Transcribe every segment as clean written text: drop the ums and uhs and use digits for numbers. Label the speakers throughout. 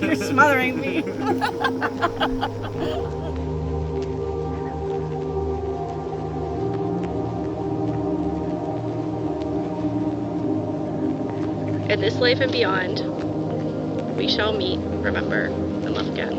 Speaker 1: You're smothering me.
Speaker 2: In this life and beyond, we shall meet, remember, and love again.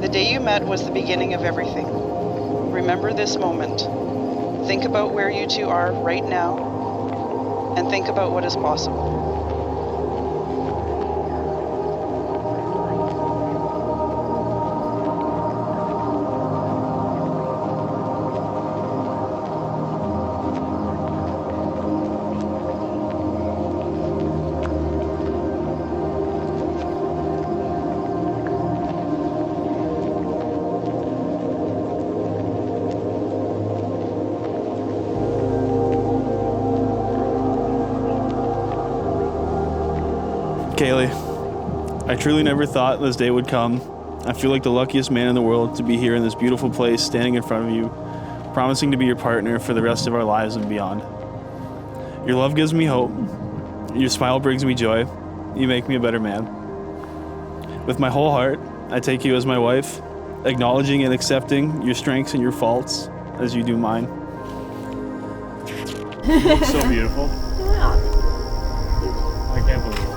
Speaker 3: The day you met was the beginning of everything. Remember this moment. Think about where you two are right now, and think about what is possible.
Speaker 4: Kailey, I truly never thought this day would come. I feel like the luckiest man in the world to be here in this beautiful place, standing in front of you, promising to be your partner for the rest of our lives and beyond. Your love gives me hope. Your smile brings me joy. You make me a better man. With my whole heart, I take you as my wife, acknowledging and accepting your strengths and your faults as you do mine. So beautiful.
Speaker 5: Yeah.
Speaker 4: I can't believe it.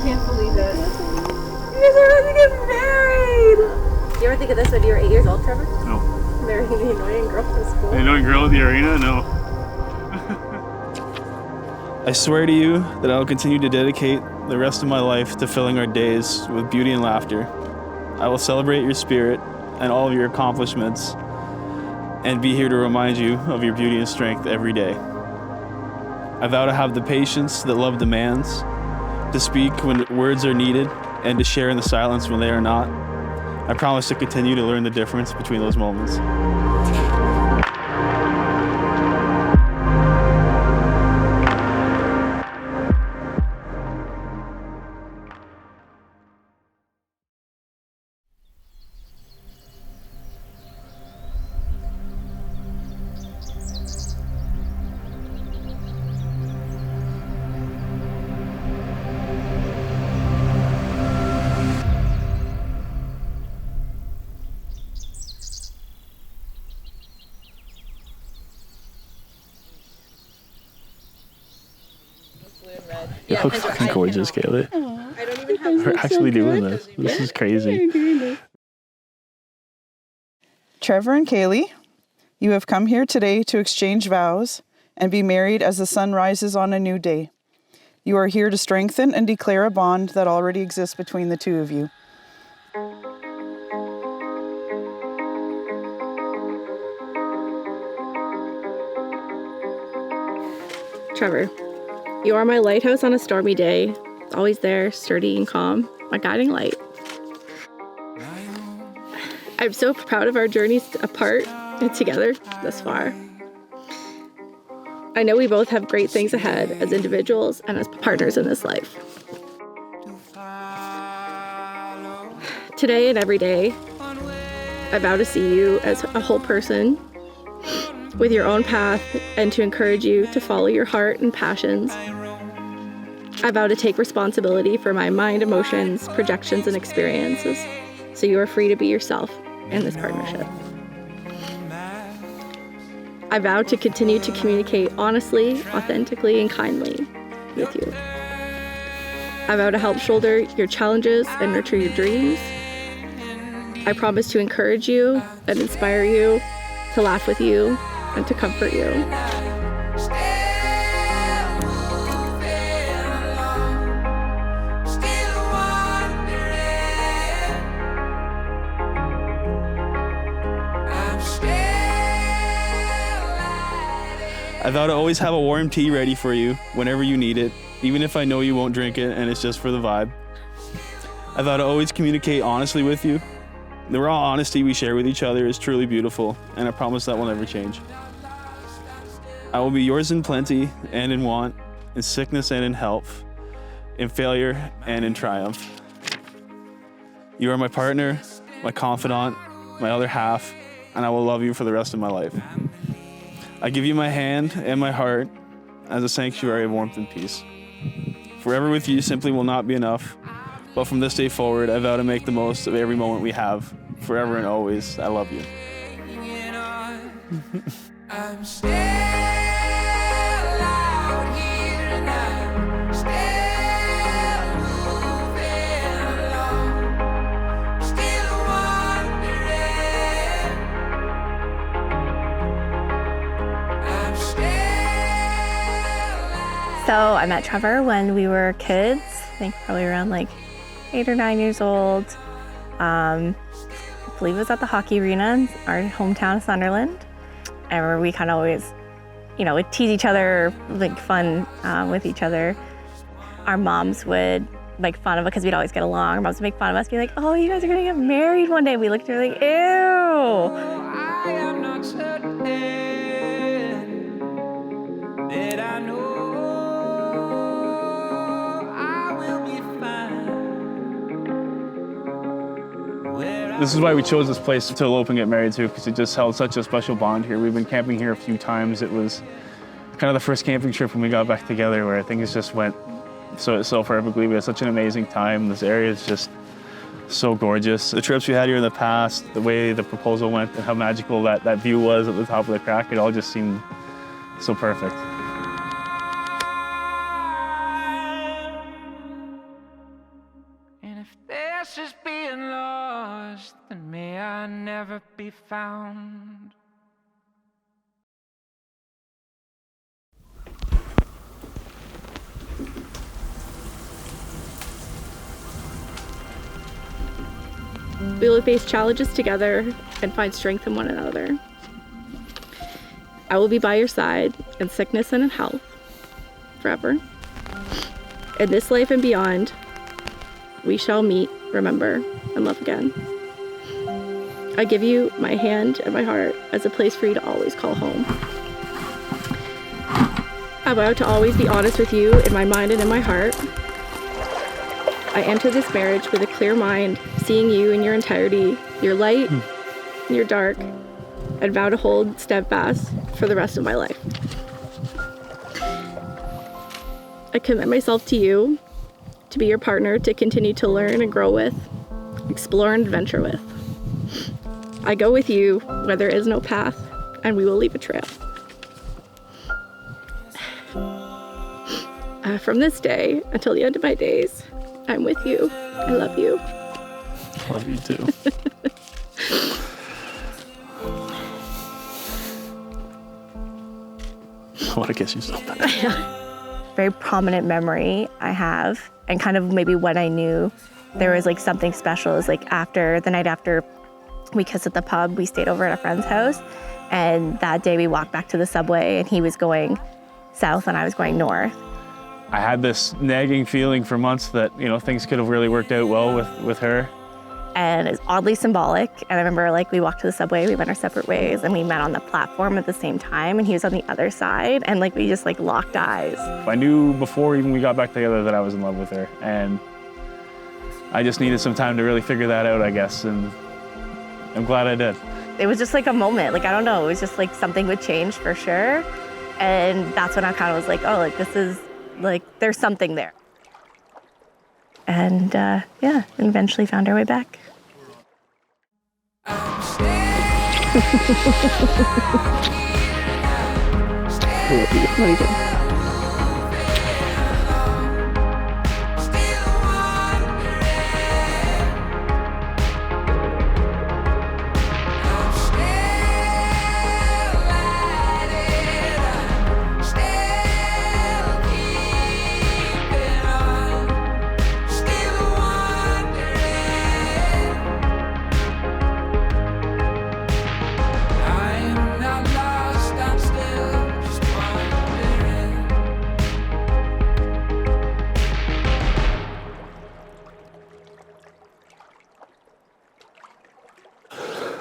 Speaker 5: Can't believe it. You guys are about to get married! You ever think of this when you were 8 years old, Trevor?
Speaker 4: No.
Speaker 5: Marrying the annoying girl from school?
Speaker 4: The annoying girl at the arena? No. I swear to you that I will continue to dedicate the rest of my life to filling our days with beauty and laughter. I will celebrate your spirit and all of your accomplishments and be here to remind you of your beauty and strength every day. I vow to have the patience that love demands, to speak when words are needed, and to share in the silence when they are not. I promise to continue to learn the difference between those moments. You look fucking gorgeous, Kailey.
Speaker 5: I don't even have
Speaker 4: We're actually doing this. This is crazy.
Speaker 3: Trevor and Kailey, you have come here today to exchange vows and be married as the sun rises on a new day. You are here to strengthen and declare a bond that already exists between the two of you.
Speaker 2: Trevor, you are my lighthouse on a stormy day, always there, sturdy and calm, my guiding light. I'm so proud of our journeys apart and together thus far. I know we both have great things ahead as individuals and as partners in this life. Today and every day, I vow to see you as a whole person with your own path and to encourage you to follow your heart and passions. I vow to take responsibility for my mind, emotions, projections, and experiences, so you are free to be yourself in this partnership. I vow to continue to communicate honestly, authentically, and kindly with you. I vow to help shoulder your challenges and nurture your dreams. I promise to encourage you and inspire you, to laugh with you, and to comfort you.
Speaker 4: I vow to always have a warm tea ready for you whenever you need it, even if I know you won't drink it and it's just for the vibe. I vow to always communicate honestly with you. The raw honesty we share with each other is truly beautiful, and I promise that will never change. I will be yours in plenty and in want, in sickness and in health, in failure and in triumph. You are my partner, my confidant, my other half, and I will love you for the rest of my life. I give you my hand and my heart as a sanctuary of warmth and peace. Forever with you simply will not be enough, but from this day forward, I vow to make the most of every moment we have. Forever and always, I love you.
Speaker 1: I'm still out here and I'm still moving along, still wondering. I'm still.
Speaker 5: So I met Trevor when we were kids, I think probably around like 8 or 9 years old. I believe it was at the hockey arena in our hometown of Sunderland. I remember we kind of always, would tease each other, like fun with each other. Our moms would make fun of it because we'd always get along. Our moms would make fun of us, be like, oh, you guys are gonna get married one day. We looked at her like, ew.
Speaker 1: I am not certain that I know I will be fine.
Speaker 4: This is why we chose this place to elope and get married to, because it just held such a special bond here. We've been camping here a few times. It was kind of the first camping trip when we got back together where things just went so perfectly. We had such an amazing time. This area is just so gorgeous. The trips we had here in the past, the way the proposal went and how magical that view was at the top of the crack, it all just seemed so perfect.
Speaker 1: And if this is being lost, then may I never be found.
Speaker 2: We will face challenges together and find strength in one another. I will be by your side in sickness and in health, forever. In this life and beyond, we shall meet, remember, and love again. I give you my hand and my heart as a place for you to always call home. I vow to always be honest with you in my mind and in my heart. I enter this marriage with a clear mind, seeing you in your entirety, your light, your dark, and vow to hold steadfast for the rest of my life. I commit myself to you, to be your partner, to continue to learn and grow with, explore and adventure with. I go with you where there is no path, and we will leave a trail. From this day until the end of my days, I'm with you. I love you.
Speaker 4: Love you too. I want to kiss you so bad.
Speaker 5: Very prominent memory I have, and kind of maybe when I knew there was like something special is like the night after we kissed at the pub, we stayed over at a friend's house, and that day we walked back to the subway and he was going south and I was going north.
Speaker 4: I had this nagging feeling for months that, things could have really worked out well with her.
Speaker 5: And it's oddly symbolic. And I remember we walked to the subway, we went our separate ways, and we met on the platform at the same time, and he was on the other side, and we just locked eyes.
Speaker 4: I knew before even we got back together that I was in love with her, and I just needed some time to really figure that out, I guess, and I'm glad I did.
Speaker 5: It was just a moment, I don't know, it was just something would change for sure. And that's when I kind of was this is, there's something there. And and eventually found our way back.
Speaker 2: Love you too.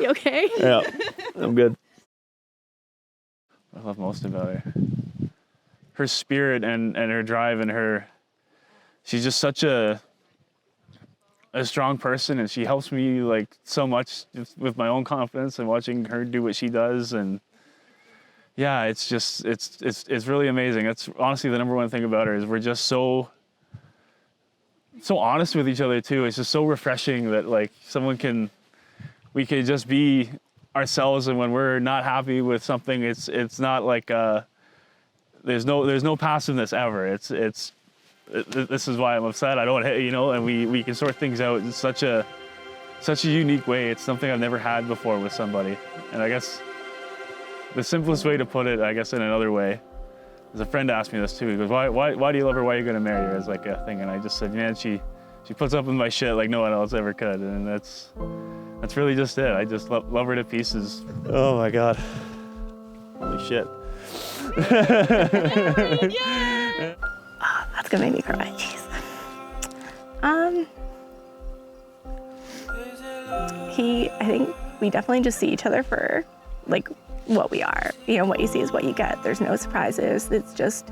Speaker 2: You okay?
Speaker 4: Yeah, I'm good. What I love most about her. Her spirit and her drive and she's just such a strong person, and she helps me so much just with my own confidence and watching her do what she does, and yeah, it's just, it's really amazing. That's honestly the number one thing about her is we're just so honest with each other too. It's just so refreshing that like we can just be ourselves, and when we're not happy with something, it's not like there's no passiveness ever. This is why I'm upset. I don't, you know, and we can sort things out in such a unique way. It's something I've never had before with somebody. And I guess the simplest way to put it, I guess in another way, is a friend asked me this too. He goes, why do you love her? Why are you gonna marry her? As like a thing. And I just said, man, she puts up with my shit like no one else ever could. And that's really just it. I just love her to pieces. Oh my God. Holy shit.
Speaker 5: Oh, that's gonna make me cry. Jeez. I think we definitely just see each other for like what we are. You know, what you see is what you get. There's no surprises. It's just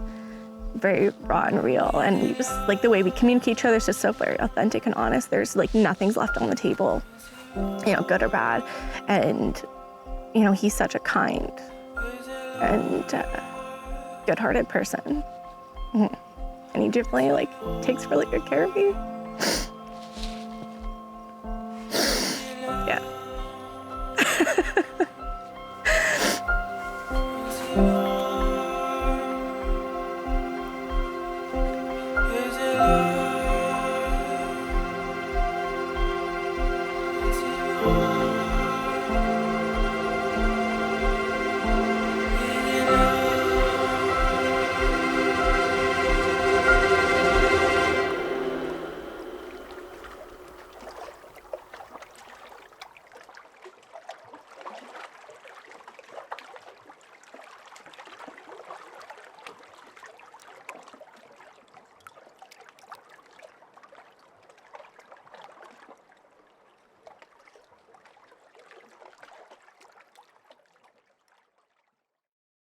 Speaker 5: very raw and real. And we just like the way we communicate each other is just so very authentic and honest. There's like nothing's left on the table, you know, good or bad. And, you know, he's such a kind and good-hearted person. And he definitely like takes really good care of me.